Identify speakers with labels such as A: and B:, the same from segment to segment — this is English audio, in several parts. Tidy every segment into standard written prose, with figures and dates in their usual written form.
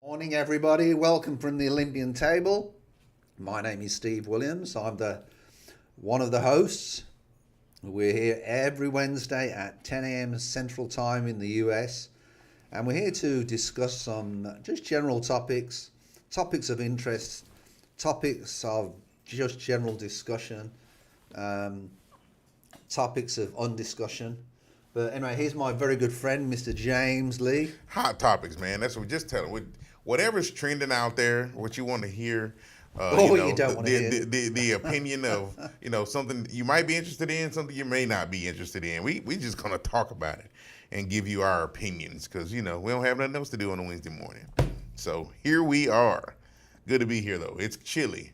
A: Morning, everybody. Welcome from the Olympian Table. My name is Steve Williams. I'm one of the hosts. We're here every Wednesday at 10 a.m. Central Time in the US, and we're here to discuss some just general topics of interest, topics of just general discussion, topics of undiscussion. But anyway, here's my very good friend, Mr. James Lee.
B: Hot topics, man. That's what we just tell them. Whatever's trending out there, what you want to hear.
A: You don't want to hear.
B: The opinion of something you might be interested in, something you may not be interested in. We just gonna talk about it and give you our opinions because we don't have nothing else to do on a Wednesday morning. So here we are. Good to be here though. It's chilly.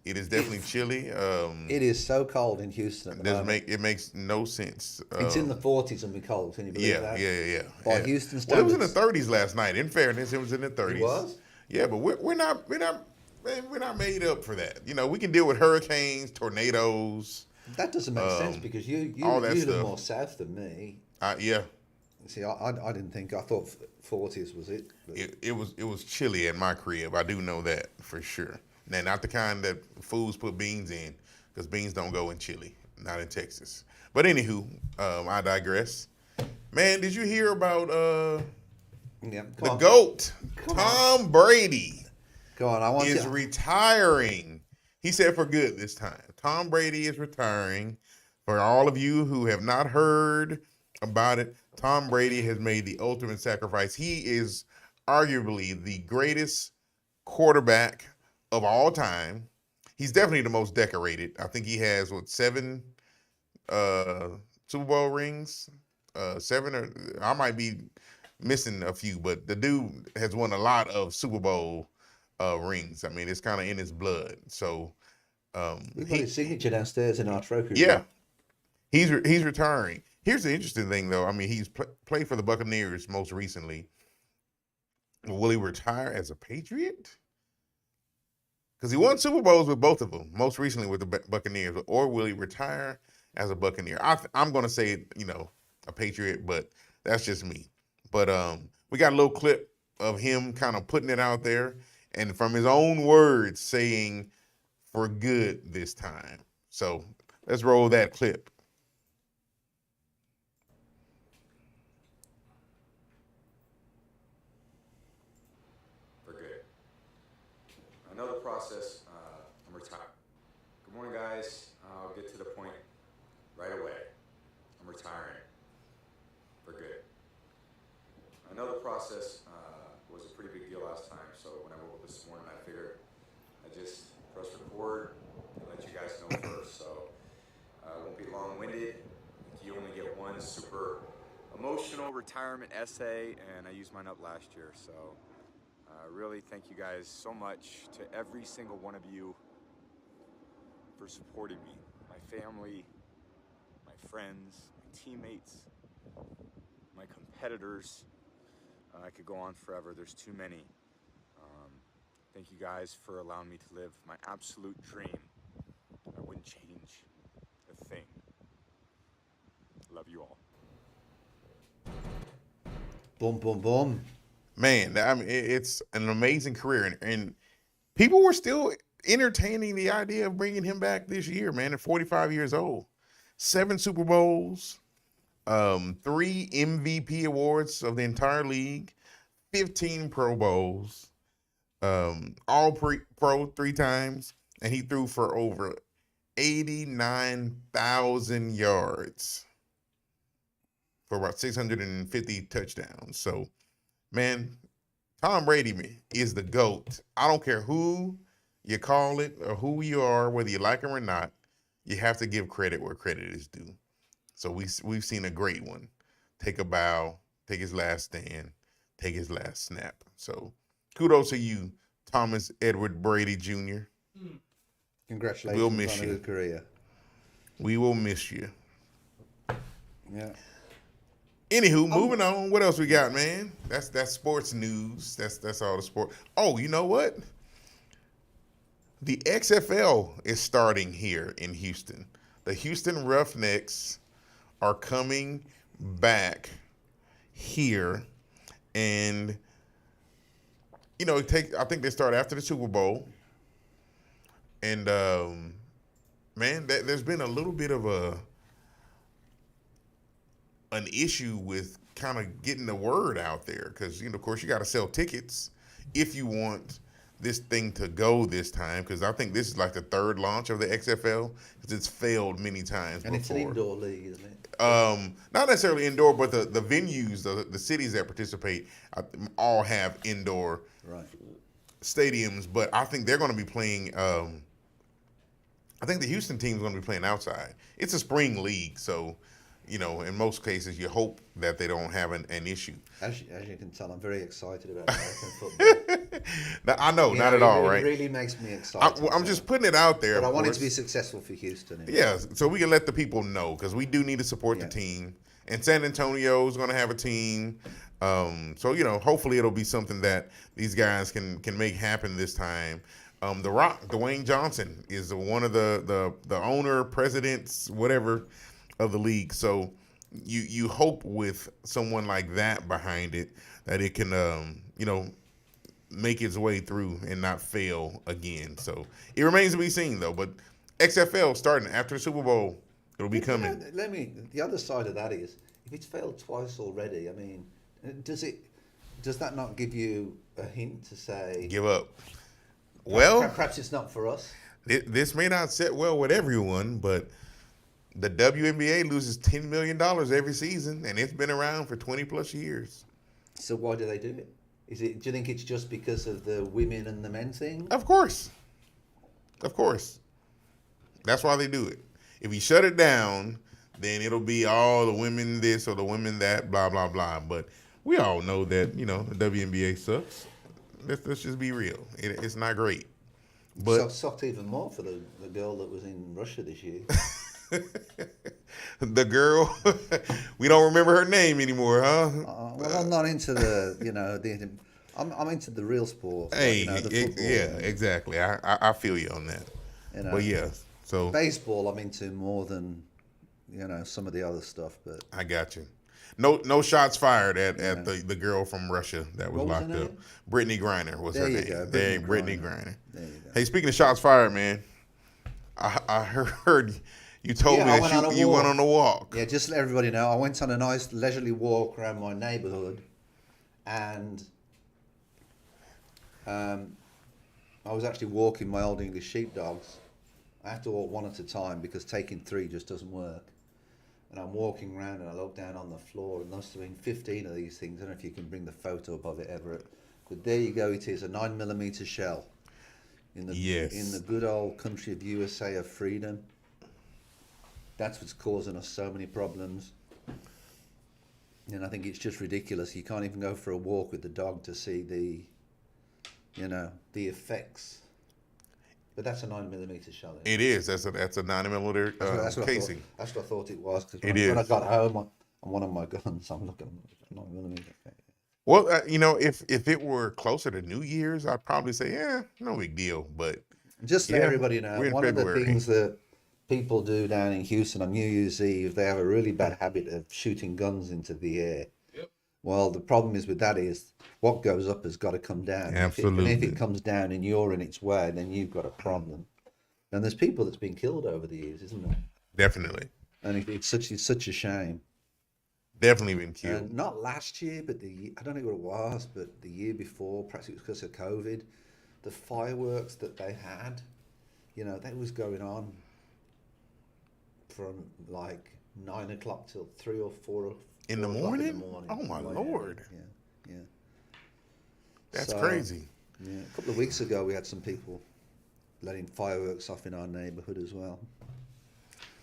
B: It is definitely chilly.
A: It is so cold in Houston at the moment.
B: It makes no sense.
A: It's in the 40s and be cold. Can you believe that?
B: Yeah.
A: By Houston
B: Well, it was
A: standards.
B: in the 30s last night. In fairness, it was in the 30s.
A: It was?
B: Yeah, but we're not made up for that. We can deal with hurricanes, tornadoes.
A: That doesn't make sense because you
B: all that
A: live
B: stuff.
A: more south than me.
B: Yeah.
A: See, I didn't think. I thought 40s was it. But
B: It was chilly at my crib. I do know that for sure. Now, not the kind that fools put beans in, because beans don't go in chili, not in Texas. But anywho, I digress. Man, did you hear about
A: yeah,
B: the GOAT, Tom Brady?
A: Go on, I want
B: is
A: you.
B: retiring. He said for good this time. Tom Brady is retiring. For all of you who have not heard about it, Tom Brady has made the ultimate sacrifice. He is arguably the greatest quarterback of all time. He's definitely the most decorated. I think he has, 7 Super Bowl rings? 7 or I might be missing a few, but the dude has won a lot of Super Bowl rings. I mean, it's kind of in his blood. So
A: We've got his signature downstairs in our trophy room.
B: yeah, he's retiring. Here's the interesting thing, though. I mean, he's played for the Buccaneers most recently. Will he retire as a Patriot? Because he won Super Bowls with both of them, most recently with the Buccaneers. Or will he retire as a Buccaneer? I'm going to say, a Patriot, but that's just me. But we got a little clip of him kind of putting it out there and from his own words saying for good this time. So let's roll that clip.
C: For good. I know the process. I'm retired. Good morning, guys. I'll get to the point right away. I'm retiring. For good. I know the process was a pretty big deal last time, so when I woke up this morning, I figured I just press record and let you guys know first. So I won't be long-winded. You only get one super emotional retirement essay, and I used mine up last year, so really thank you guys so much to every single one of you for supporting me, my family, my friends, my teammates, my competitors. I could go on forever. There's too many. Thank you guys for allowing me to live my absolute dream. I wouldn't change a thing. Love you all.
A: Boom, boom, boom.
B: Man, I mean, it's an amazing career. And people were still entertaining the idea of bringing him back this year, man, at 45 years old. 7 Super Bowls, 3 MVP awards of the entire league, 15 Pro Bowls, all pro 3 times, and he threw for over 89,000 yards for about 650 touchdowns. So, man, Tom Brady is the GOAT. I don't care who you call it or who you are, whether you like him or not, you have to give credit where credit is due. So we've seen a great one. Take a bow, take his last stand, take his last snap. So kudos to you, Thomas Edward Brady Jr.
A: Congratulations
B: We'll miss
A: on a
B: you.
A: good career.
B: We will miss you.
A: Yeah.
B: Anywho, moving on. What else we got, man? That's sports news. That's all the sport. Oh, you know what? The XFL is starting here in Houston. The Houston Roughnecks are coming back here, and I think they start after the Super Bowl, and man, there's been a little bit of an issue with kind of getting the word out there because of course you got to sell tickets if you want this thing to go this time, because I think this is like the third launch of the XFL because it's failed many times
A: and
B: before.
A: it's an indoor league, isn't it?
B: Not necessarily indoor, but the venues, the cities that participate, all have indoor stadiums. But I think they're going to be playing. I think the Houston team is going to be playing outside. It's a spring league, so in most cases, you hope that they don't have an issue.
A: As you can tell, I'm very excited about American football.
B: Now, I know, not at all, right?
A: It really makes me excited.
B: I'm just putting it out there.
A: But I want it to be successful for Houston.
B: Yeah, so we can let the people know because we do need to support the team. And San Antonio is going to have a team. So, hopefully it'll be something that these guys can make happen this time. The Rock, Dwayne Johnson, is one of the owner, presidents, whatever, of the league. So you hope with someone like that behind it that it can make its way through and not fail again. So it remains to be seen though. But XFL starting after the Super Bowl, it'll be coming.
A: The other side of that is if it's failed twice already, I mean, does that not give you a hint to say
B: give up? Well,
A: perhaps it's not for us.
B: This may not sit well with everyone, but the WNBA loses $10 million every season, and it's been around for 20 plus years.
A: So why do they do it? Do you think it's just because of the women and the men thing?
B: Of course. That's why they do it. If you shut it down, then it'll be all the women this or the women that, blah, blah, blah. But we all know that, the WNBA sucks. Let's just be real. It's not great. But
A: it sucked even more for the girl that was in Russia this year.
B: The girl, we don't remember her name anymore, huh?
A: Well, I'm not into I'm into the real sports.
B: Hey,
A: football,
B: exactly. I feel you on that. But yeah, so
A: baseball I'm into more than some of the other stuff. But
B: I got you. No shots fired at the girl from Russia that was locked up. Brittany Griner was her name. Brittany Griner. There you go. Hey, speaking of shots fired, man, I heard. You told me that you went on a walk.
A: Yeah, just to let everybody know, I went on a nice leisurely walk around my neighbourhood, and I was actually walking my old English sheepdogs. I have to walk one at a time because taking three just doesn't work. And I'm walking around and I look down on the floor and there's been 15 of these things. I don't know if you can bring the photo up of it, Everett. But there you go, it is a 9mm shell in the good old country of USA of freedom. That's what's causing us so many problems. And I think it's just ridiculous. You can't even go for a walk with the dog to see the effects. But that's a 9mm shell.
B: It is. That's a 9mm casing.
A: That's what I thought it was. Because when I got home on one of my guns, I'm looking at 9mm.
B: Well, if it were closer to New Year's, I'd probably say, no big deal. But
A: just let everybody know, one of the things that people do down in Houston on New Year's Eve, they have a really bad habit of shooting guns into the air.
B: Yep.
A: Well, the problem is with that is what goes up has got to come down.
B: Absolutely.
A: And if it comes down and you're in its way, then you've got a problem. And there's people that's been killed over the years, isn't there?
B: Definitely.
A: And it's such a shame.
B: Definitely been killed.
A: And not last year, but I don't know what it was, but the year before, perhaps it was because of COVID, the fireworks that they had, that was going on from like 9 o'clock till 3 or 4
B: in the morning. Oh my Lord!
A: Yeah.
B: That's crazy.
A: Yeah, a couple of weeks ago we had some people letting fireworks off in our neighbourhood as well.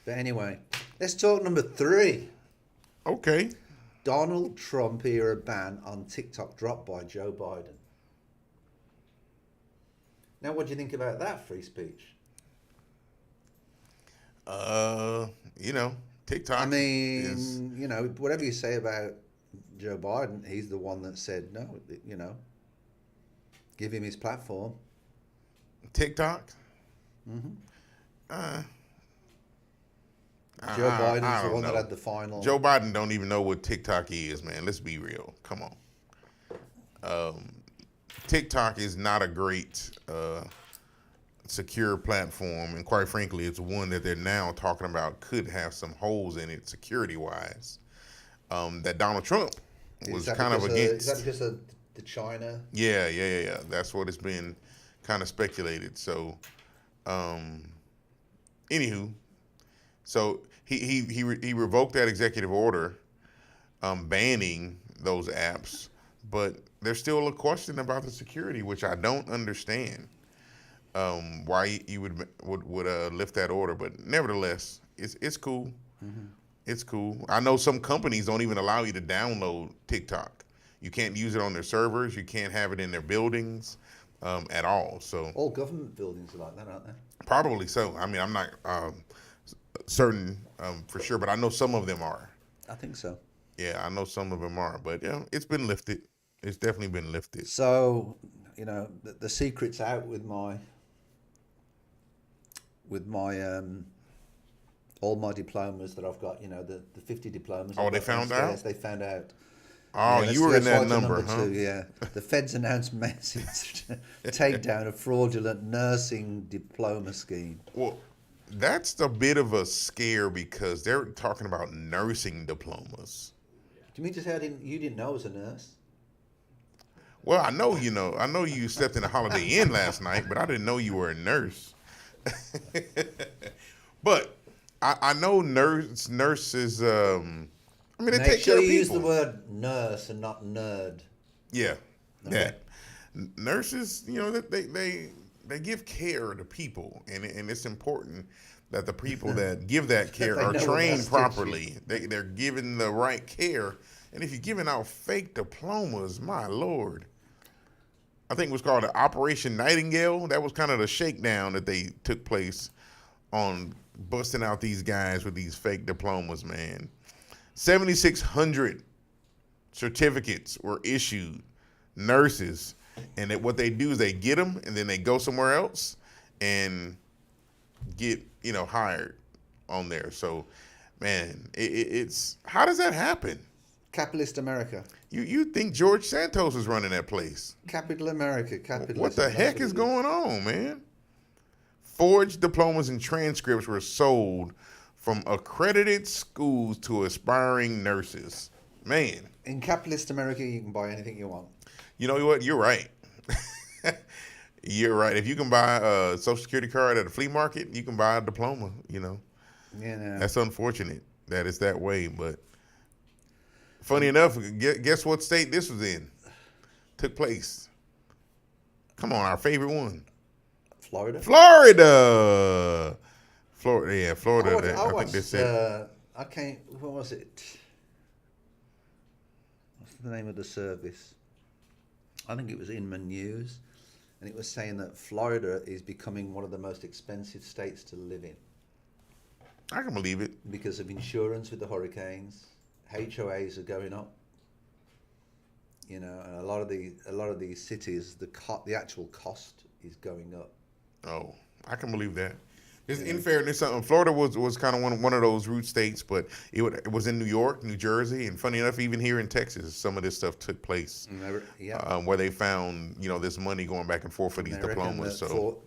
A: But anyway, let's talk number 3.
B: Okay.
A: Donald Trump era ban on TikTok dropped by Joe Biden. Now, what do you think about that free speech?
B: TikTok.
A: I mean, whatever you say about Joe Biden, he's the one that said no. Give him his platform.
B: TikTok.
A: Mm-hmm. Joe Biden's the one that had the final.
B: Joe Biden don't even know what TikTok is, man. Let's be real. Come on. TikTok is not a great secure platform, and quite frankly, it's one that they're now talking about could have some holes in it security-wise. That Donald Trump was kind of against.
A: Is that because of the China?
B: Yeah. That's what it's been kind of speculated. So, anywho, so he revoked that executive order, banning those apps, but there's still a question about the security, which I don't understand. Why you would lift that order, but nevertheless, it's cool. Mm-hmm. It's cool. I know some companies don't even allow you to download TikTok. You can't use it on their servers. You can't have it in their buildings at all. So
A: all government buildings are like that, aren't they?
B: Probably so. I mean, I'm not certain for sure, but I know some of them are.
A: I think so.
B: Yeah, I know some of them are, but yeah, it's been lifted. It's definitely been lifted.
A: So, the secret's out with my all my diplomas that I've got, the 50 diplomas.
B: Oh, they found out?
A: Yes, they found out.
B: Oh, you were in that number, huh?
A: 2, yeah. The feds announced massive takedown of fraudulent nursing diploma scheme.
B: Well, that's a bit of a scare because they're talking about nursing diplomas.
A: Do you mean to say you didn't know I was a nurse?
B: Well, I know you slept in a Holiday Inn last night, but I didn't know you were a nurse. But I know nurses. I mean, they take care of people.
A: You use the word nurse and not nerd.
B: Yeah,
A: okay.
B: Yeah. Nurses, they give care to people, and it's important that the people that give that care are trained properly. They're given the right care, and if you're giving out fake diplomas, my Lord. I think it was called Operation Nightingale. That was kind of the shakedown that they took place on busting out these guys with these fake diplomas, man. 7,600 certificates were issued, nurses, and what they do is they get them and then they go somewhere else and get hired on there. So, man, it's how does that happen?
A: Capitalist America.
B: You think George Santos is running that place?
A: Capital America. Capitalism.
B: What the heck is going on, man? Forged diplomas and transcripts were sold from accredited schools to aspiring nurses. Man.
A: In capitalist America, you can buy anything you want.
B: You know what? You're right. You're right. If you can buy a Social Security card at a flea market, you can buy a diploma,
A: Yeah.
B: That's unfortunate that it's that way, but funny enough, guess what state this was in? Took place. Come on, our favorite one.
A: Florida.
B: Yeah, Florida. I think they said.
A: What was it? What's the name of the service? I think it was Inman News, and it was saying that Florida is becoming one of the most expensive states to live in.
B: I can believe it
A: because of insurance with the hurricanes. HOAs are going up. And a lot of these cities, the actual cost is going up.
B: Oh, I can believe that. In fairness, Florida was kind of one of those root states, but it was in New York, New Jersey, and funny enough, even here in Texas, some of this stuff took place. Where they found this money going back and forth for these diplomas. So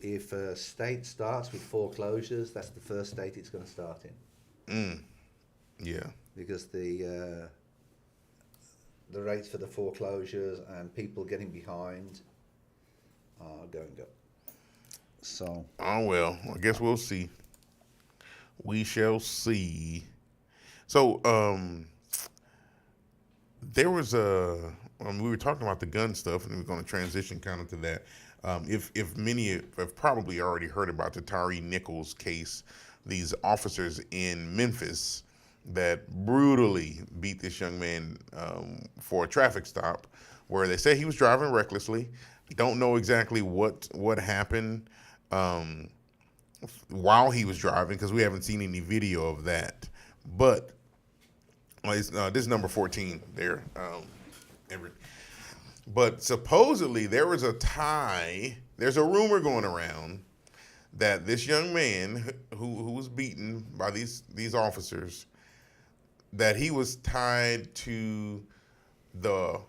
A: if a state starts with foreclosures, that's the first state it's going to start in.
B: Yeah.
A: Because the rates for the foreclosures and people getting behind are going up. So.
B: Oh, well, I guess we'll see. We shall see. So, there was we were talking about the gun stuff, and we're going to transition kind of to that. If many have probably already heard about the Tyree Nichols case, these officers in Memphis that brutally beat this young man for a traffic stop, where they say he was driving recklessly. Don't know exactly what happened while he was driving, because we haven't seen any video of that. But this is number 14 there. But supposedly there's a rumor going around that this young man who was beaten by these officers, that he was tied to the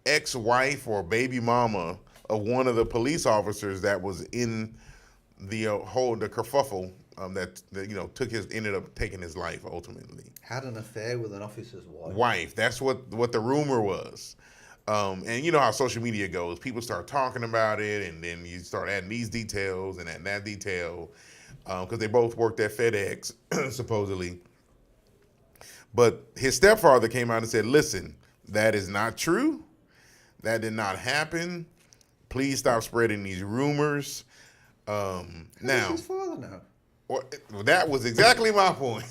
B: ex-wife or baby mama of one of the police officers that was in the the kerfuffle that ended up taking his life ultimately.
A: Had an affair with an officer's wife.
B: That's what the rumor was. And you know how social media goes. People start talking about it, and then you start adding these details and adding that detail, because they both worked at FedEx, supposedly. But his stepfather came out and said, listen, that is not true. That did not happen. Please stop spreading these rumors.
A: How does his father know?
B: Well, that was exactly my point.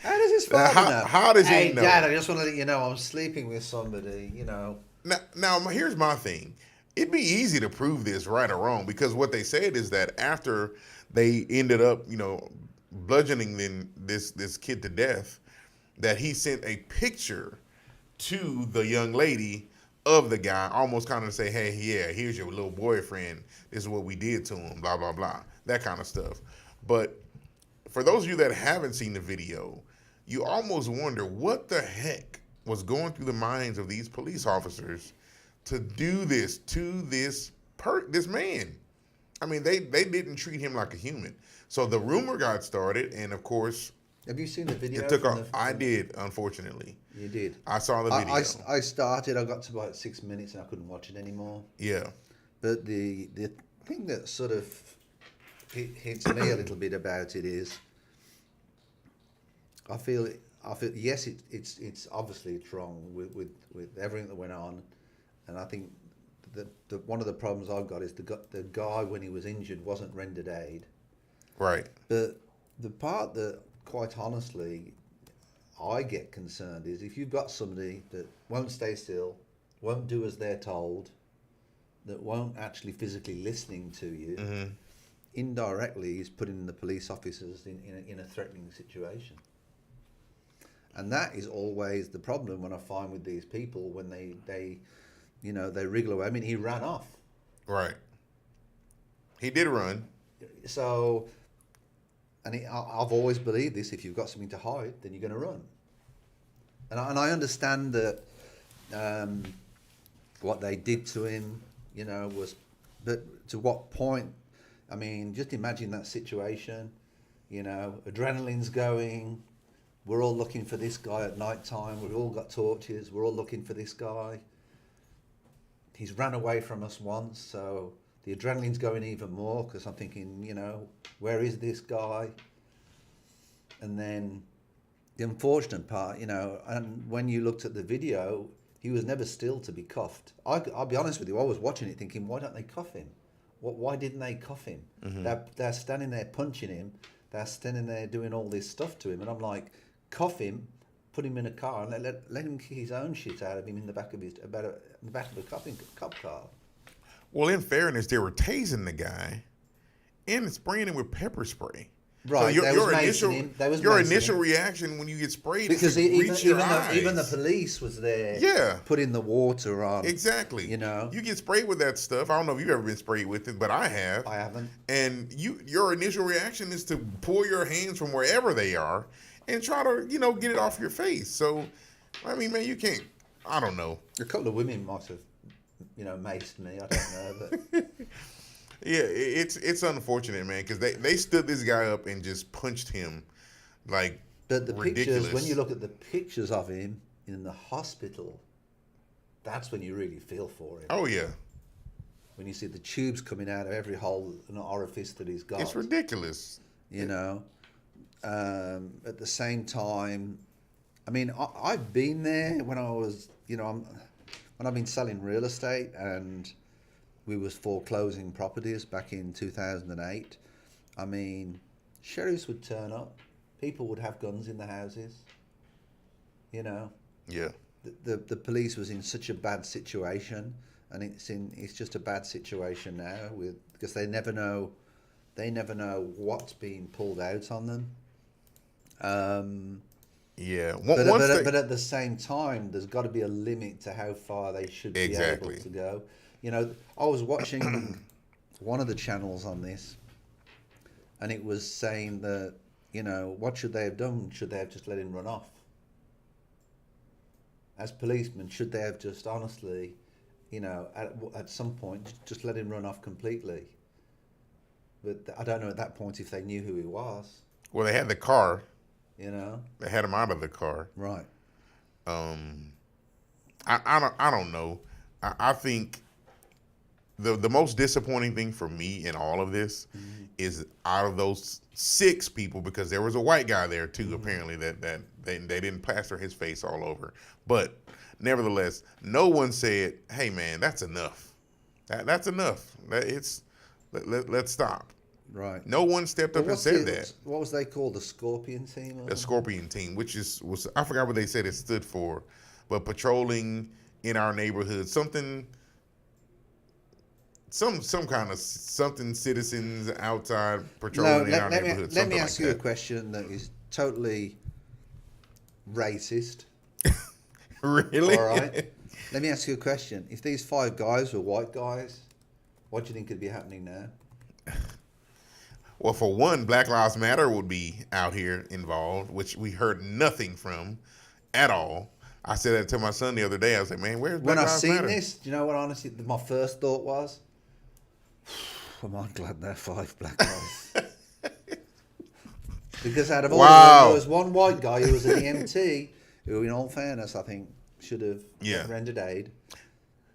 A: How does his father know?
B: How does
A: hey,
B: he know?
A: Dad, I just want to let you know I'm sleeping with somebody,
B: Now, here's my thing. It'd be easy to prove this right or wrong, because what they said is that after they ended up, bludgeoning this kid to death, that he sent a picture to the young lady of the guy, almost kind of to say, hey, yeah, here's your little boyfriend. This is what we did to him, blah, blah, blah, that kind of stuff. But for those of you that haven't seen the video, you almost wonder what the heck was going through the minds of these police officers to do this to this man. I mean, they didn't treat him like a human. So the rumor got started, and of course,
A: have you seen the video?
B: It took off. I did, unfortunately.
A: You did?
B: I saw the video.
A: I started, I got to about 6 minutes and I couldn't watch it anymore.
B: Yeah.
A: But the thing that sort of hits me a little bit about it is, I feel yes, it's obviously it's wrong with everything that went on, and I think that one of the problems I've got is the guy, when he was injured, wasn't rendered aid.
B: Right.
A: But the part that, quite honestly, I get concerned is if you've got somebody that won't stay still, won't do as they're told, that won't actually physically listening to you, indirectly is putting the police officers in a threatening situation. And that is always the problem when I find with these people, when they wriggle away. I mean, he ran off.
B: Right. He did run.
A: So, I've always believed this: if you've got something to hide, then you're going to run. And I understand that what they did to him, was, but to what point? I mean, just imagine that situation. Adrenaline's going. We're all looking for this guy at night time. We've all got torches. We're all looking for this guy. He's ran away from us once, so the adrenaline's going even more, because I'm thinking, where is this guy? And then the unfortunate part, and when you looked at the video, he was never still to be cuffed. I'll be honest with you, I was watching it thinking, why don't they cuff him? Why didn't they cuff him? They're standing there punching him. They're standing there doing all this stuff to him. And I'm like, cuff him, put him in a car, and let him kick his own shit out of him in the back of a cop car.
B: Well, in fairness, they were tasing the guy and spraying him with pepper spray.
A: Right.
B: So your initial reaction when you get sprayed,
A: because
B: is to reach your eyes.
A: even the police was there.
B: Yeah.
A: Putting the water on.
B: Exactly.
A: You
B: get sprayed with that stuff. I don't know if you've ever been sprayed with it, but I have.
A: I haven't.
B: And your initial reaction is to pull your hands from wherever they are and try to get it off your face. So, I mean, man, you can't. I don't know.
A: A couple of women might have, maced me. I don't know, but.
B: Yeah, it's unfortunate, man, because they stood this guy up and just punched him like
A: But the
B: ridiculous.
A: pictures, when you look at the pictures of him in the hospital, that's when you really feel for him.
B: Oh, yeah.
A: When you see the tubes coming out of every hole and orifice that he's got.
B: It's ridiculous.
A: At the same time, I mean, I've been there when I was, when I've been selling real estate and we was foreclosing properties back in 2008. I mean, sheriffs would turn up. People would have guns in the houses.
B: Yeah.
A: The police was in such a bad situation, and it's just a bad situation now because they never know what's being pulled out on them.
B: Yeah.
A: But at the same time, there's got to be a limit to how far they should be able to go. I was watching one of the channels on this, and it was saying that, what should they have done? Should they have just let him run off? As policemen, should they have just honestly at some point, just let him run off completely. But I don't know at that point if they knew who he was.
B: Well, they had the car.
A: They
B: had him out of the car.
A: Right.
B: I don't know. I think the most disappointing thing for me in all of this is out of those 6 people, because there was a white guy there too, apparently, that they didn't plaster his face all over. But nevertheless, no one said, "Hey man, that's enough. That's enough. Let's stop."
A: Right.
B: No one stepped up and said that.
A: What was they called? The Scorpion Team?
B: The Scorpion Team, which was I forgot what they said it stood for, but patrolling in our neighborhood, some kind of something, citizens outside patrolling in our neighborhood.
A: Let me ask you a question that is totally racist.
B: Really?
A: All right. Let me ask you a question. If these 5 guys were white guys, what do you think could be happening now?
B: Well, for one, Black Lives Matter would be out here involved, which we heard nothing from at all. I said that to my son the other day. I was like, man, where's Black Lives Matter? When I seen
A: this, do you know what honestly my first thought was? Am I glad they're 5 black guys? Because out of all of them, there was one white guy who was an EMT who, in all fairness, I think should have rendered aid.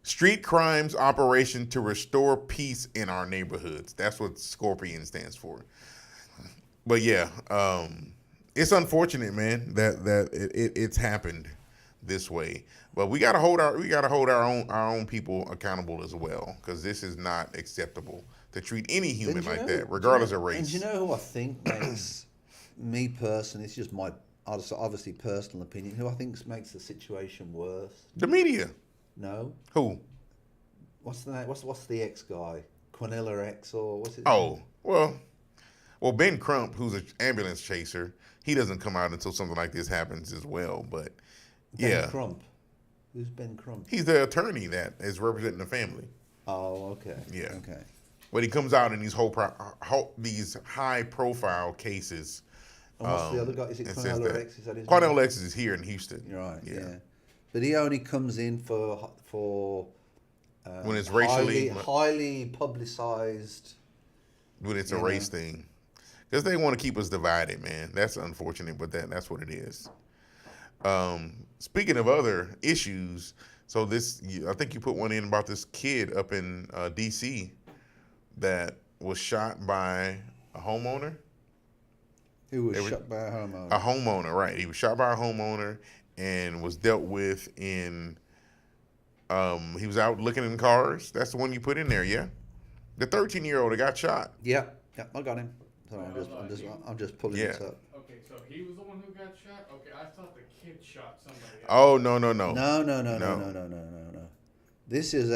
B: Street Crimes Operation to Restore Peace in Our Neighborhoods. That's what Scorpion stands for. But yeah, it's unfortunate, man, that it's happened this way. But we gotta hold our own people accountable as well, because this is not acceptable to treat any human like that, regardless of race.
A: And do you know who I think makes me personally? It's just my obviously personal opinion. Who I think makes the situation worse?
B: The media.
A: No.
B: Who?
A: What's the name? What's the X guy? Quinella X or what's it?
B: Oh, well, Ben Crump, who's an ambulance chaser, he doesn't come out until something like this happens as well. But
A: Ben Crump. Who's Ben Crump?
B: He's the attorney that is representing the family.
A: Oh, okay.
B: Yeah.
A: Okay.
B: But he comes out in these these high-profile cases.
A: And what's the other guy? Is it Quinella X? Is that his
B: Quinella
A: name?
B: X is here in Houston.
A: Right. Yeah. But he only comes in for
B: when it's racially
A: highly publicized.
B: When it's a race thing, because they want to keep us divided, man. That's unfortunate, but that's what it is. Speaking of other issues, so I think you put one in about this kid up in D.C. that was shot by a homeowner.
A: Who was shot by a homeowner?
B: A homeowner, right? He was shot by a homeowner and was dealt with in. He was out looking in cars. That's the one you put in there, yeah. The 13-year-old that got shot.
A: Yeah, I got him. So I'm just pulling this up.
D: Okay, so he was the one who got shot. Okay, I thought the kid shot somebody else.
B: Oh no.
A: No. This is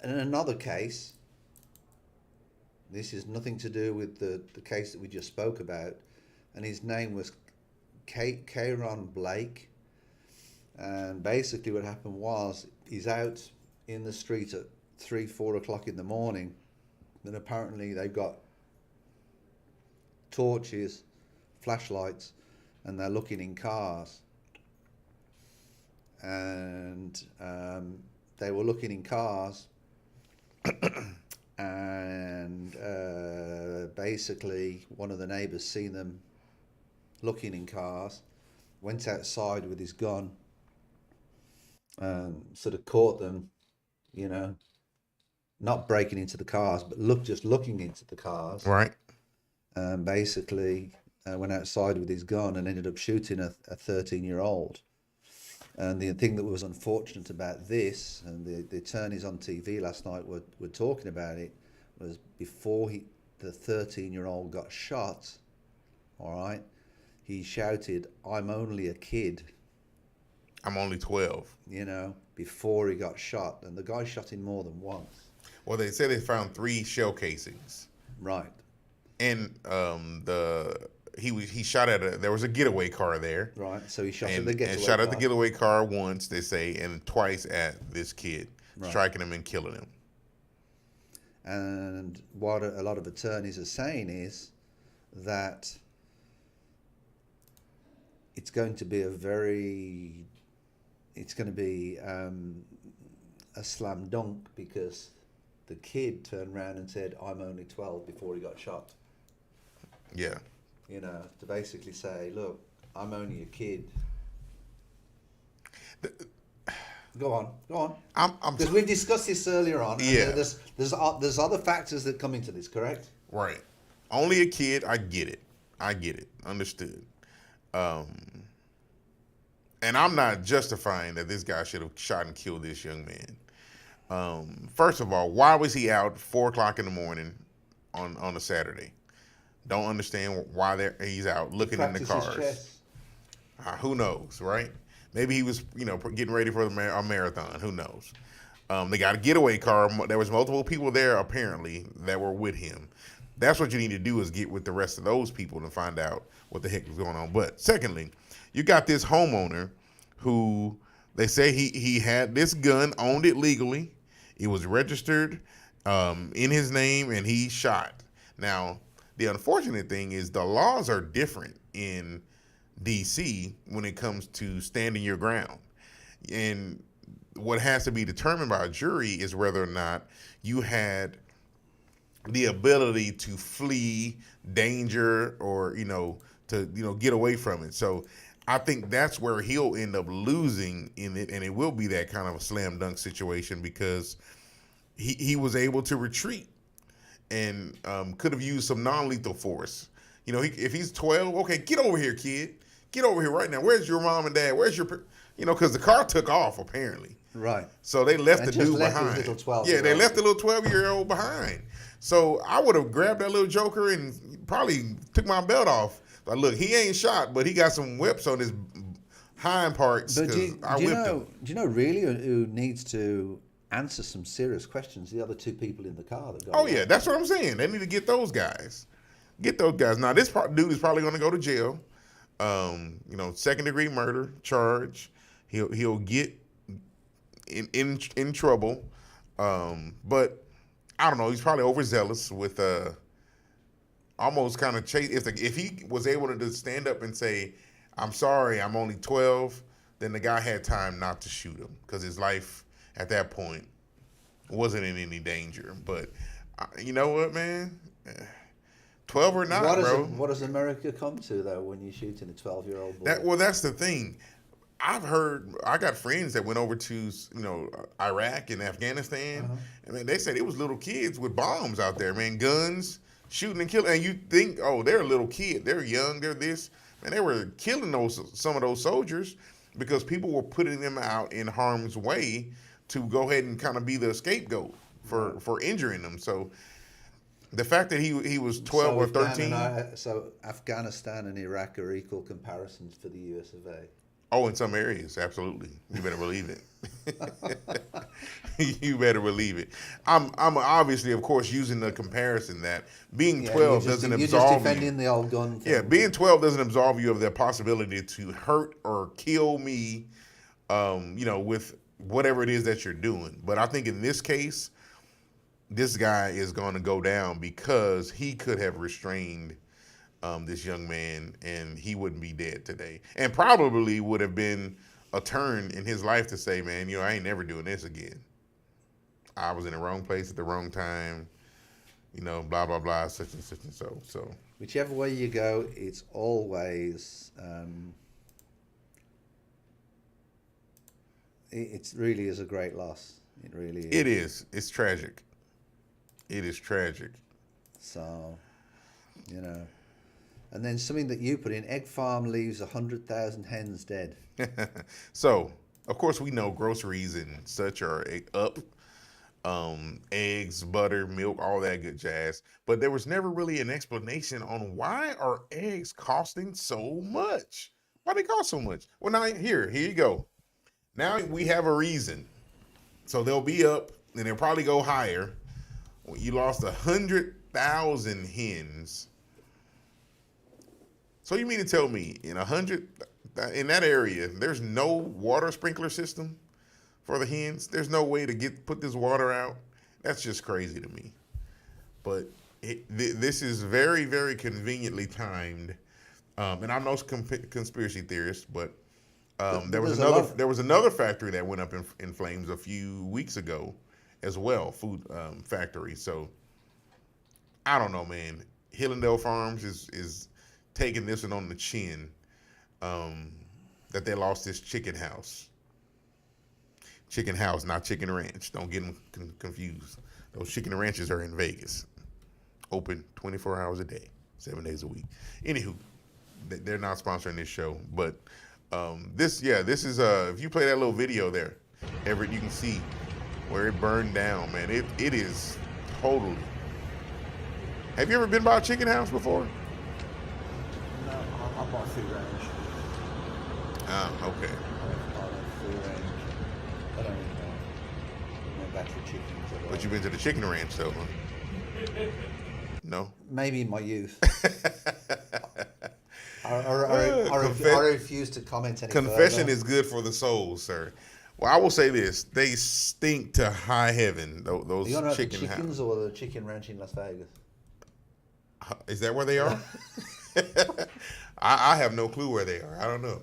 A: in another case. This is nothing to do with the case that we just spoke about, and his name was Kayron Blake. And basically what happened was he's out in the street at 3-4 o'clock in the morning, and apparently they've got torches, flashlights, and they're looking in cars. And they were looking in cars, and basically one of the neighbours seen them looking in cars, went outside with his gun, sort of caught them, not breaking into the cars, but just looking into the cars.
B: Right.
A: And basically went outside with his gun and ended up shooting a 13-year-old. And the thing that was unfortunate about this, and the attorneys on TV last night were talking about it, was before the 13-year-old got shot, all right, he shouted, "I'm only a kid.
B: I'm only 12.
A: Before he got shot. And the guy shot him more than once.
B: Well, they said they found 3 shell casings.
A: Right.
B: And he shot at there was a getaway car there.
A: Right. So he shot at the getaway car.
B: And shot at the getaway car once, they say, and twice at this kid, striking him and killing him.
A: And what a lot of attorneys are saying is that it's going to be it's going to be a slam dunk because the kid turned around and said, "I'm only 12" before he got shot.
B: Yeah.
A: You know, to basically say, "Look, I'm only a kid." Go on. Because we've discussed this earlier on. And
B: Yeah.
A: There's other factors that come into this, correct?
B: Right. Only a kid. I get it. Understood. And I'm not justifying that this guy should have shot and killed this young man. First of all, why was he out 4:00 in the morning on a Saturday? Don't understand why he's out looking in the
A: Practice his
B: cars.
A: chess.
B: Who knows, right? Maybe he was, getting ready for a marathon. Who knows? They got a getaway car. There was multiple people there, apparently, that were with him. That's what you need to do is get with the rest of those people and find out what the heck was going on. But secondly, you got this homeowner who they say he had this gun, owned it legally. It was registered in his name, and he shot. Now, the unfortunate thing is the laws are different in D.C. when it comes to standing your ground. And what has to be determined by a jury is whether or not you had the ability to flee danger or, to get away from it. So I think that's where he'll end up losing in it, and it will be that kind of a slam dunk situation because he was able to retreat and could have used some non-lethal force. If he's 12, okay, get over here, kid. Get over here right now. Where's your mom and dad? Where's your, because the car took off apparently.
A: Right.
B: So they left
A: And
B: the
A: just
B: dude
A: left his
B: behind.
A: little 12-year-old.
B: Yeah, they left the little 12-year-old behind. So I would have grabbed that little joker and probably took my belt off. Like, look, he ain't shot, but he got some whips on his hind parts.
A: But do
B: him.
A: you know really who needs to answer some serious questions? The other two people in the car that got
B: Oh
A: away.
B: yeah, that's what I'm saying. They need to get those guys. Now this dude is probably going to go to jail. Second-degree murder charge. He'll get in trouble. But I don't know. He's probably overzealous with almost kind of chase. If he was able to just stand up and say, "I'm sorry, I'm only 12," then the guy had time not to shoot him because his life at that point wasn't in any danger. But you know what, man? 12 or not, bro.
A: What does America come to though when you're shooting a 12-year-old boy?
B: That's the thing. I got friends that went over to Iraq and Afghanistan, and man, they said it was little kids with bombs out there, man, guns, shooting and killing. And you think, oh, they're a little kid, they're young, they're this, man, they were killing some of those soldiers because people were putting them out in harm's way to go ahead and kind of be the scapegoat for injuring them. So the fact that he was 12 or 13.
A: So Afghanistan and Iraq are equal comparisons for the US of A.
B: Oh, in some areas, absolutely. You better believe it. You better believe it. I'm obviously, of course, using the comparison that being 12 doesn't absolve you.
A: You're just defending the old gun thing.
B: Yeah, being 12 doesn't absolve you of the possibility to hurt or kill me, with whatever it is that you're doing. But I think in this case, this guy is going to go down because he could have restrained this young man, and he wouldn't be dead today. And probably would have been a turn in his life to say, man, I ain't never doing this again. I was in the wrong place at the wrong time, blah, blah, blah, such and such and so. So
A: whichever way you go, it's always, it really is a great loss. It really is.
B: It is. It's tragic. It is tragic.
A: So, and then something that you put in, egg farm leaves 100,000 hens dead.
B: So, of course, we know groceries and such are up. Eggs, butter, milk, all that good jazz. But there was never really an explanation on why are eggs costing so much? Why they cost so much? Well, now here you go. Now we have a reason. So they'll be up and they'll probably go higher. You lost 100,000 hens. So you mean to tell me in that area, there's no water sprinkler system for the hens? There's no way to put this water out? That's just crazy to me. But this is very, very conveniently timed. And I'm no conspiracy theorist, but There was another factory that went up in flames a few weeks ago, as well, food factory. So I don't know, man. Hillendale Farms is taking this one on the chin, that they lost this chicken house. Chicken house, not chicken ranch. Don't get them confused. Those chicken ranches are in Vegas, open 24 hours a day, 7 days a week. Anywho, they're not sponsoring this show, but this is if you play that little video there, Everett, you can see where it burned down, man. It is totally. Have you ever been by a chicken house before?
A: No, I'm by free range.
B: Okay.
A: I'm free range. I don't even know battery chickens.
B: But you've been to the chicken ranch, though, huh? No?
A: Maybe in my youth. I refuse to comment any
B: Confession
A: further.
B: is good for the soul, sir. Well, I will say this. They stink to high heaven, those
A: Are you on about the
B: chicken
A: chickens
B: houses.
A: or the chicken ranch in Las Vegas?
B: Is that where they are? I have no clue where they are. I don't know.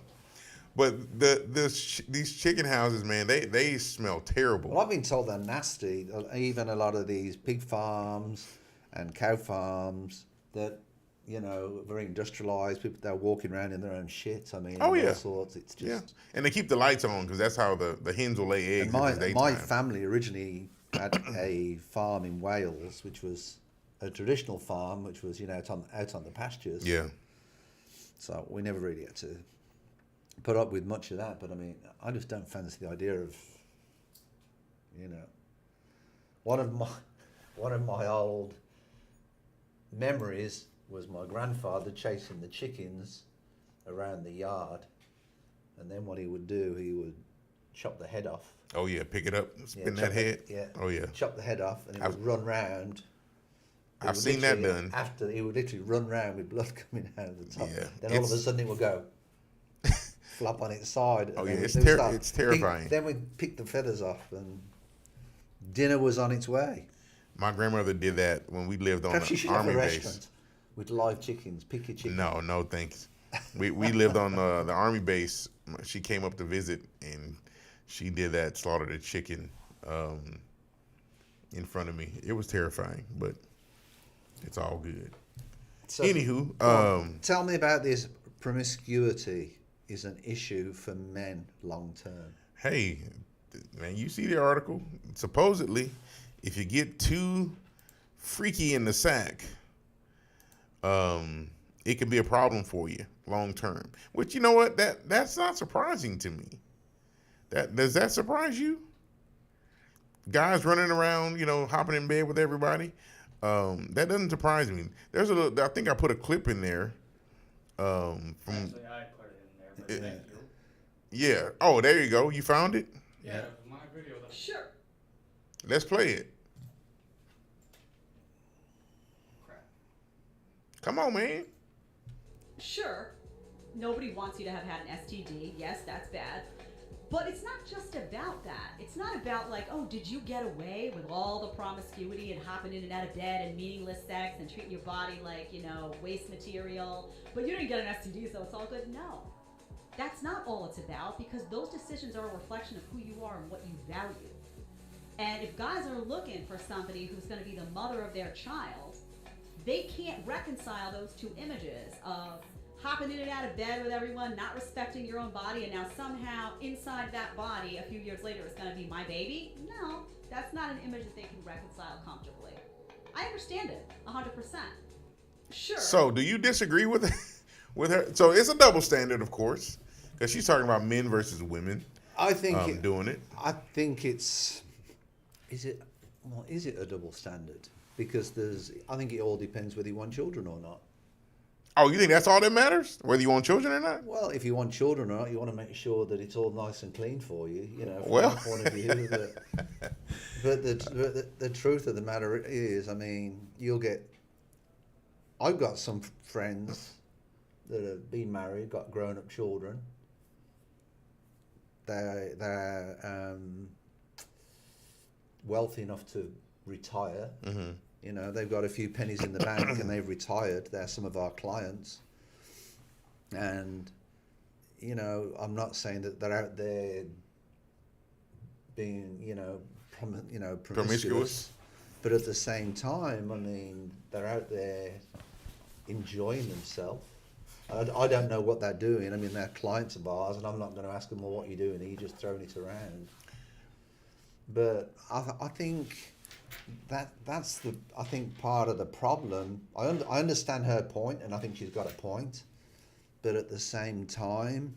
B: But these chicken houses, man, they smell terrible.
A: Well, I've been told they're nasty. Even a lot of these pig farms and cow farms that, you know, very industrialized. People, they're walking around in their own shit. I mean,
B: Oh, yeah.
A: all sorts. It's just.
B: Yeah, and they keep the lights on because that's how the hens will lay eggs.
A: And
B: in the
A: my
B: daytime.
A: family originally had a farm in Wales, which was a traditional farm, which was, you know, out on the pastures.
B: Yeah.
A: So we never really had to put up with much of that. But I mean, I just don't fancy the idea of, you know, one of my old memories was my grandfather chasing the chickens around the yard, and then what he would do, he would chop the head off.
B: Oh yeah, pick it up, spin
A: chop
B: that head.
A: Yeah.
B: Oh yeah.
A: Chop the head off, and he would run round.
B: I've seen that done.
A: After he would literally run round with blood coming out of the top.
B: Yeah,
A: Then all of a sudden it would go flop on its side.
B: Oh
A: and
B: yeah,
A: then
B: it's terrifying.
A: Then we'd pick the feathers off, and dinner was on its way.
B: My grandmother did that when we lived on
A: Perhaps you
B: the
A: should have
B: army
A: a
B: base.
A: restaurant with live chickens. Pick your chicken.
B: No, thanks. We lived on the army base. She came up to visit, and she did that, slaughtered a chicken in front of me. It was terrifying, but it's all good.
A: So,
B: Anywho,
A: tell me about this. Promiscuity is an issue for men long term.
B: hey, man, you see the article? Supposedly, if you get too freaky in the sack, it can be a problem for you long term. Which, you know what? That's not surprising to me. Does that surprise you? Guys running around, you know, hopping in bed with everybody. That doesn't surprise me. I think I put a clip in there. From
D: Actually, I put it in there, but thank you.
B: yeah. Oh, there you go. You found it.
D: Yeah, it was my video.
E: Sure.
B: Let's play it.
D: Crap.
B: Come on, man.
E: Sure. Nobody wants you to have had an STD. Yes, that's bad. But it's not just about that. It's not about like, oh, did you get away with all the promiscuity and hopping in and out of bed and meaningless sex and treating your body like, you know, waste material, but you didn't get an STD, so it's all good? No. That's not all it's about, because those decisions are a reflection of who you are and what you value. And if guys are looking for somebody who's going to be the mother of their child, they can't reconcile those two images of hopping in and out of bed with everyone, not respecting your own body, and now somehow inside that body a few years later it's going to be my baby. No, that's not an image that they can reconcile comfortably. I understand it 100%. Sure.
B: So, do you disagree with her? So it's a double standard, of course, because she's talking about men versus women.
A: I think
B: doing it.
A: I think it's. Is it a double standard? Because I think it all depends whether you want children or not.
B: Oh, you think that's all that matters? Whether you want children or not?
A: Well, if you want children or not, you want to make sure that it's all nice and clean for you, you know, from
B: Well.
A: that point of view. But the truth of the matter is, I mean, I've got some friends that have been married, got grown-up children. They're wealthy enough to retire.
B: Mm-hmm.
A: You know, they've got a few pennies in the bank and they've retired. They're some of our clients. And, you know, I'm not saying that they're out there being, promiscuous, but at the same time, I mean, they're out there enjoying themselves. I don't know what they're doing. I mean, they're clients of ours, and I'm not going to ask them, well, what are you doing? Are you just throwing it around? But I think that's part of the problem. I understand her point, and I think she's got a point. But at the same time,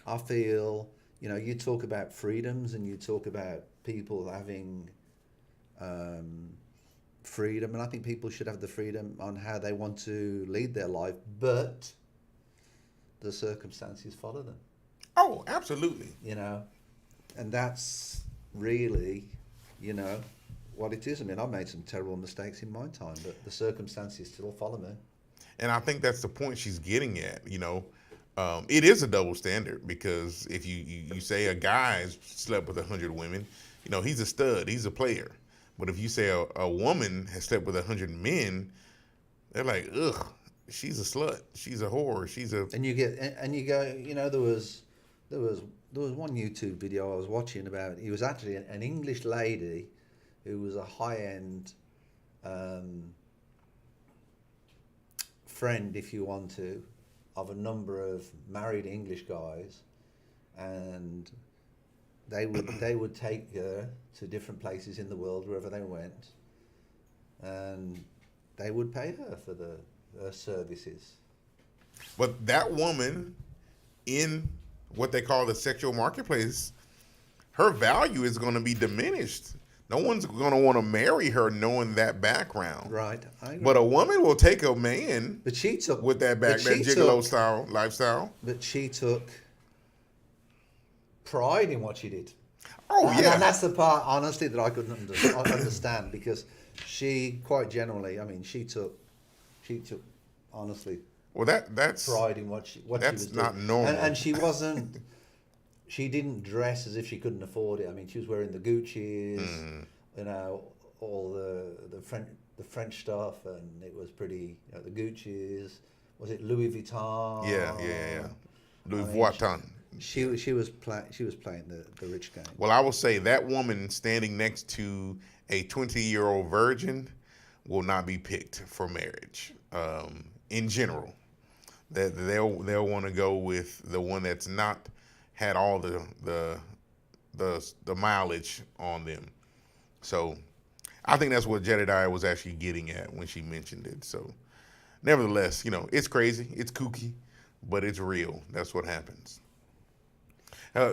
A: I feel, you know, you talk about freedoms and you talk about people having freedom, and I think people should have the freedom on how they want to lead their life, but the circumstances follow them.
B: Oh, absolutely.
A: You know, and that's really, you know, what it is. I mean, I've made some terrible mistakes in my time, but the circumstances still follow me.
B: And I think that's the point she's getting at. You know, it is a double standard, because if you say a guy's slept with 100 women, you know, he's a stud, he's a player. But if you say a woman has slept with 100 men, they're like, ugh, she's a slut, she's a whore, she's a.
A: And you go, you know, there was one YouTube video I was watching about. It was actually an English lady who was a high-end friend, if you want to, of a number of married English guys, and they would take her to different places in the world, wherever they went, and they would pay her for her services.
B: But that woman, in what they call the sexual marketplace, her value is going to be diminished. No one's going to want to marry her knowing that background.
A: Right. I agree.
B: But a woman will take a man
A: but she took,
B: with that gigolo style lifestyle.
A: But she took pride in what she did.
B: Oh, yeah.
A: And that's the part, honestly, that I couldn't understand, because she, quite generally, I mean, she took honestly,
B: well, that's
A: pride in what she was doing.
B: That's not normal.
A: And she wasn't, she didn't dress as if she couldn't afford it. I mean, she was wearing the Gucci's, you know, all the French stuff, and it was pretty, you know, the Gucci's. Was it Louis Vuitton?
B: Yeah. Louis Vuitton.
A: She was playing the rich game.
B: Well, I will say that woman standing next to a 20-year-old virgin will not be picked for marriage. In general, that they'll want to go with the one that's not had all the mileage on them. So I think that's what Jedediah was actually getting at when she mentioned it. So nevertheless, you know, it's crazy, it's kooky, but it's real. That's what happens.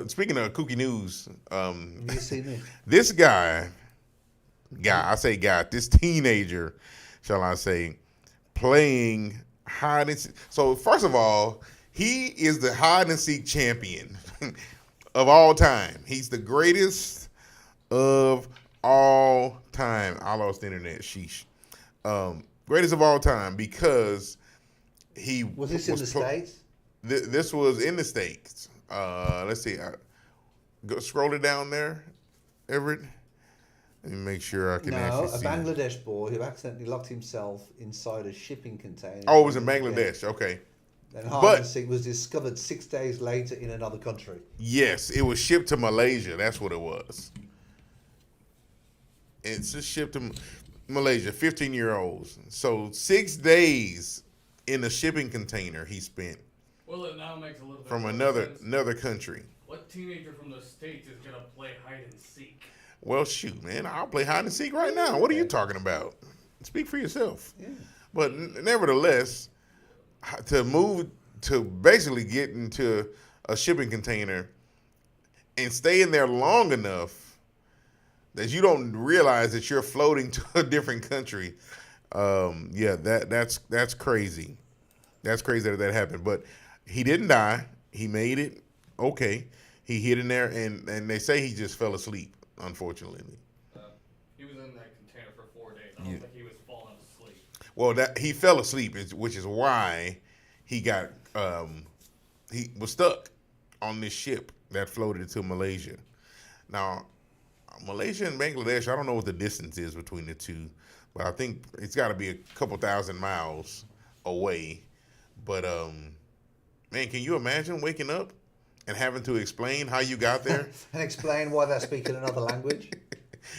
B: Speaking of kooky news,
A: Have you seen it?
B: this this teenager, shall I say, playing hide and seek. So first of all, he is the hide and seek champion of all time. He's the greatest of all time. I lost the internet. Sheesh. Greatest of all time, because he
A: Was this in the States?
B: This was in the States. Let's see. Scroll it down there, Everett. Let me make sure I can actually see.
A: No, a Bangladesh boy who accidentally locked himself inside a shipping container.
B: Oh, it was in Bangladesh. Okay.
A: And hide and seek was discovered 6 days later in another country.
B: Yes, it was shipped to Malaysia. That's what it was. It's just shipped to Malaysia, 15-year-olds. So 6 days in a shipping container he spent.
D: Well, it now makes a little bit
B: from
D: more sense.
B: another country.
D: What teenager from the States is going to play hide and seek?
B: Well, shoot, man, I'll play hide and seek right now. What are you talking about? Speak for yourself.
A: Yeah.
B: But nevertheless, to basically get into a shipping container and stay in there long enough that you don't realize that you're floating to a different country. That's crazy. That's crazy that happened. But he didn't die. He made it. Okay. He hid in there, and they say he just fell asleep, unfortunately.
D: He was in that container for 4 days. I don't think he was falling asleep.
B: Well, he fell asleep, which is why he got he was stuck on this ship that floated to Malaysia. Now, Malaysia and Bangladesh, I don't know what the distance is between the two, but I think it's got to be a couple thousand miles away. But Man, can you imagine waking up and having to explain how you got there?
A: And explain why they're speaking another language.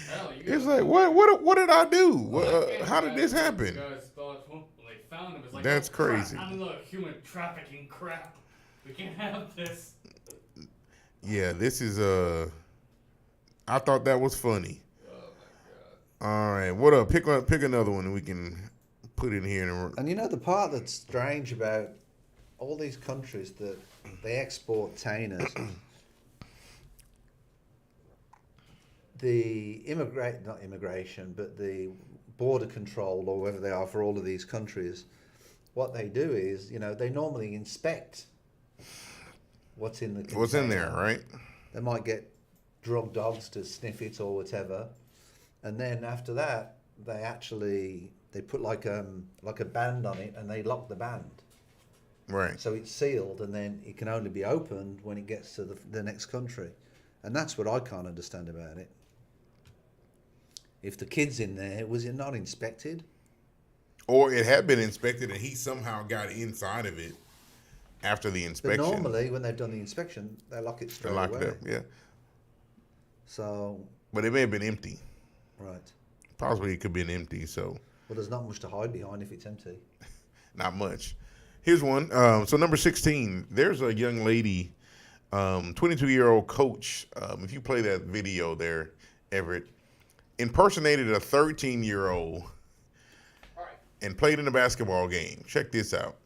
D: Hell,
B: It's like, what did I do? How did this
D: You
B: happen?
D: guys thought when they found him, it's like,
B: That's
D: oh, crap,
B: crazy.
D: I don't know, human trafficking crap. We can't have this.
B: Yeah, this is I thought that was funny.
D: Oh my god.
B: All right, what up? Pick another one and we can put it in here.
A: And you know the part that's strange about all these countries that they export tainers, the not immigration, but the border control or whatever they are for all of these countries, what they do is, they normally inspect what's in the container.
B: What's in there, right?
A: They might get drug dogs to sniff it or whatever, and then after that, they put like a band on it and they lock the band.
B: Right.
A: So it's sealed, and then it can only be opened when it gets to the next country. And that's what I can't understand about it. If the kid's in there, was it not inspected?
B: Or it had been inspected and he somehow got inside of it after the
A: But
B: inspection.
A: normally, when they've done the inspection, they lock it
B: They
A: straight
B: locked
A: away.
B: it up, yeah.
A: So,
B: But it may have been empty.
A: right.
B: Possibly it could have been empty, so
A: Well, there's not much to hide behind if it's empty.
B: not much. Here's one. So number 16, there's a young lady, 22-year-old coach. If you play that video there, Everett, impersonated a 13-year-old and played in a basketball game. Check this out.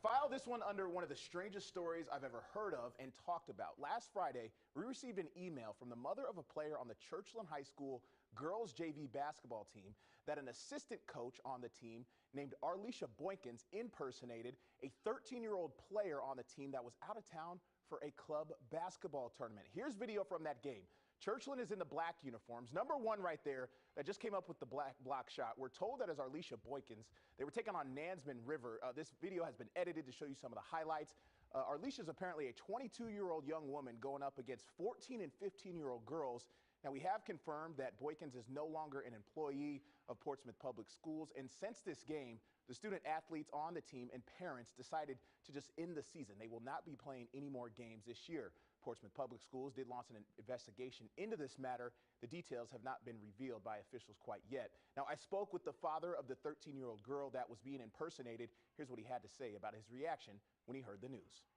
F: File this one under one of the strangest stories I've ever heard of and talked about. Last Friday, we received an email from the mother of a player on the Churchland High School girls JV basketball team that an assistant coach on the team named Arlisha Boykins impersonated a 13-year-old player on the team that was out of town for a club basketball tournament. Here's video from that game. Churchland is in the black uniforms. Number one right there that just came up with the black block shot. We're told that as Arlisha Boykins. They were taking on Nansman River. This video has been edited to show you some of the highlights. Arlisha is apparently a 22-year-old young woman going up against 14 and 15-year-old girls. Now, we have confirmed that Boykins is no longer an employee of Portsmouth Public Schools. And since this game, the student athletes on the team and parents decided to just end the season. They will not be playing any more games this year. Portsmouth Public Schools did launch an investigation into this matter. The details have not been revealed by officials quite yet. Now, I spoke with the father of the 13-year-old girl that was being impersonated. Here's what he had to say about his reaction when he heard the news.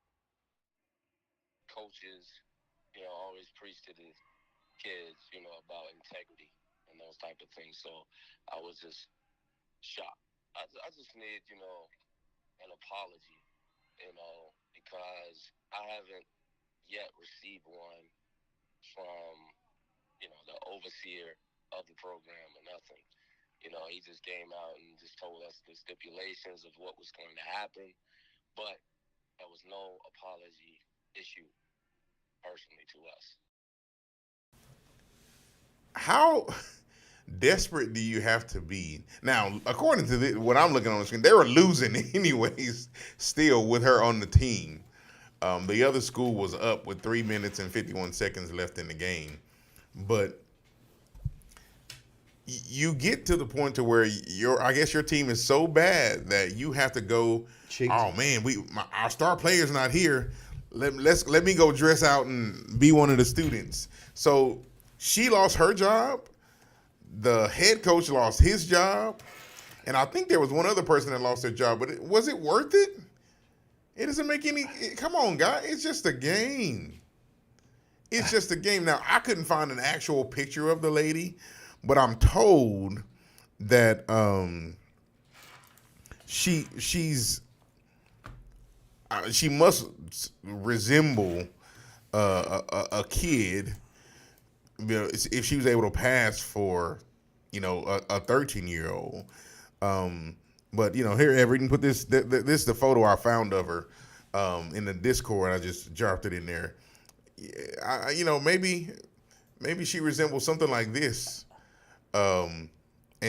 G: Coaches, always preach to the kids, about integrity and those type of things. So I was just shocked. I just need, an apology, because I haven't yet received one from, the overseer of the program or nothing. He just came out and just told us the stipulations of what was going to happen, but there was no apology issued personally to us.
B: How desperate do you have to be? Now, according to what I'm looking on the screen, they were losing anyways still with her on the team. The other school was up with 3 minutes and 51 seconds left in the game. But you get to the point to where I guess your team is so bad that you have to go,
A: Cheat.
B: oh man, our star player's not here. Let me go dress out and be one of the students. So she lost her job. The head coach lost his job. And I think there was one other person that lost their job. But was it worth it? It doesn't make any. Come on, guy. It's just a game. It's just a game. Now, I couldn't find an actual picture of the lady, but I'm told that she must resemble a kid, if she was able to pass for, a 13-year-old. But here, Everett, you can put this. This is the photo I found of her in the Discord. I just dropped it in there. Maybe she resembles something like this. And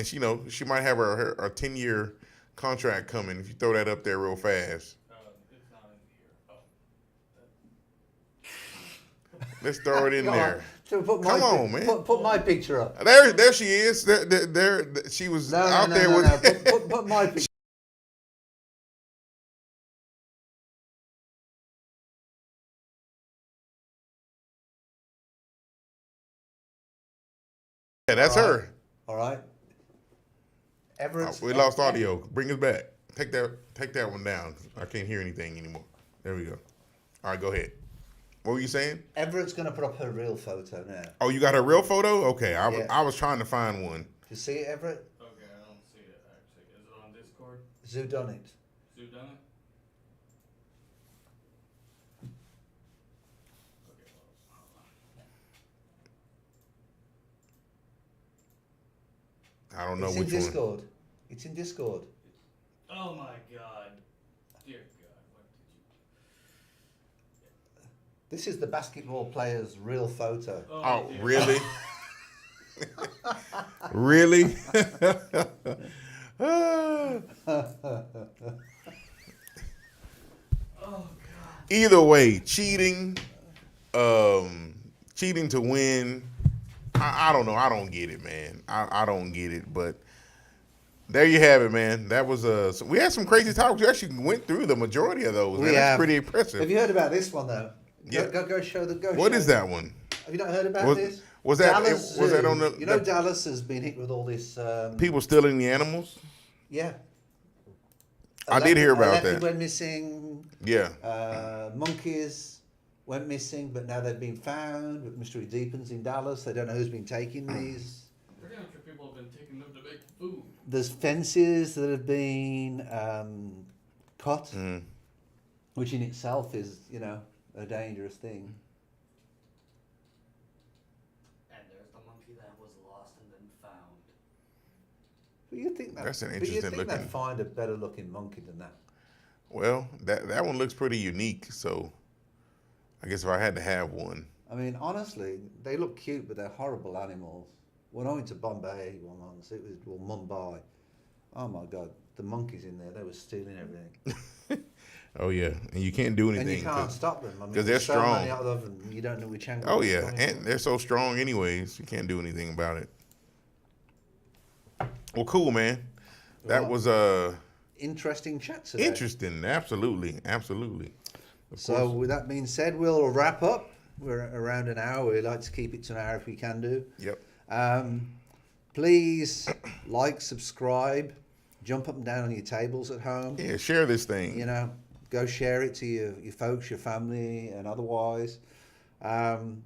B: she might have her 10-year contract coming. If you throw that up there real fast.
D: It's not in here. Oh.
B: Let's throw it in there.
A: So put
B: Come on, man.
A: Put my picture up.
B: There she is. There she was out there with.
A: No. Put my picture.
B: Yeah, that's her.
A: All right. Everett.
B: We lost audio. Bring us back. Take that one down. I can't hear anything anymore. There we go. All right, go ahead. What were you saying?
A: Everett's going to put up her real photo now.
B: Oh, you got her real photo? Okay,
A: Yeah.
B: I was trying to find one.
A: You see it, Everett?
D: Okay, I don't see it actually. Is it on Discord?
A: Zoo done it.
D: Sue done it? Okay, well, hold on.
B: I don't know
A: It's
B: which
A: in
B: one.
A: Discord. It's in Discord.
D: Oh my god. Dear God, what did you...
A: This is the basketball player's real photo.
B: Oh,
D: dear.
B: really? Really? Either way, cheating to win. I don't know. I don't get it, man. I don't get it. But there you have it, man. That was so we had some crazy talks. We actually went through the majority of those. Man. That's pretty impressive.
A: Have you heard about this one though?
B: Yeah.
A: Go show the go.
B: What
A: show
B: is that one?
A: Have you not heard about this?
B: Was that
A: Dallas
B: was that
A: Zoo.
B: on the?
A: You know, Dallas has been hit with all this.
B: People stealing the animals?
A: Yeah.
B: I did hear about
A: leopard
B: that.
A: went missing.
B: Yeah.
A: Monkeys went missing, but now they've been found. But mystery deepens in Dallas. They don't know who's been taking these.
D: Pretty much people have been taking them to make food.
A: There's fences that have been cut, which in itself is, you know, a dangerous thing.
H: And there's the monkey that was lost and then found.
A: But you think that,
B: That's an
A: but you
B: interesting
A: think
B: looking-
A: they'd find a better looking monkey than that?
B: Well, that one looks pretty unique. So I guess if I had to have one.
A: I mean, honestly, they look cute, but they're horrible animals. When I went to Bombay once, Mumbai. Oh my God, the monkeys in there, they were stealing everything.
B: Oh yeah, and you can't do anything.
A: And you can't stop them. I mean,
B: 'cause they're
A: there's so
B: strong.
A: many of them, you don't know which angle.
B: Oh
A: they're
B: yeah,
A: coming
B: and
A: from.
B: they're so strong anyways. You can't do anything about it. Well, cool, man. That
A: Well,
B: was
A: Interesting chat today.
B: interesting. Absolutely. Of
A: So
B: course.
A: with that being said, we'll wrap up. We're around an hour. We like to keep it to an hour if we can do.
B: Yep.
A: Please like, subscribe, jump up and down on your tables at home.
B: Yeah, share this thing.
A: You know, go share it to your folks, your family, and otherwise.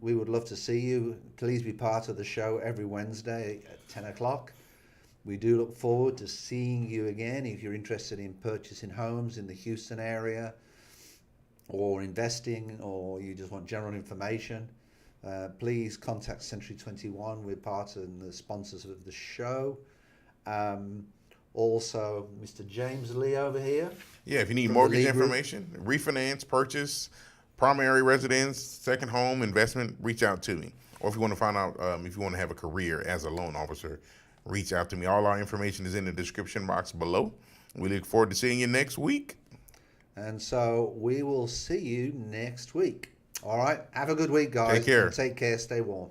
A: We would love to see you. Please be part of the show every Wednesday at 10 o'clock. We do look forward to seeing you again if you're interested in purchasing homes in the Houston area or investing, or you just want general information. Please contact Century 21. We're part of the sponsors of the show. Also, Mr. James Lee over here.
B: Yeah, if you need
A: From the
B: mortgage
A: Lee Group.
B: information, refinance, purchase, primary residence, second home, investment, reach out to me. Or if you want to find out if you want to have a career as a loan officer, reach out to me. All our information is in the description box below. We look forward to seeing you next week.
A: And so we will see you next week. All right. Have a good week, guys.
B: Take care.
A: Take care. Stay warm.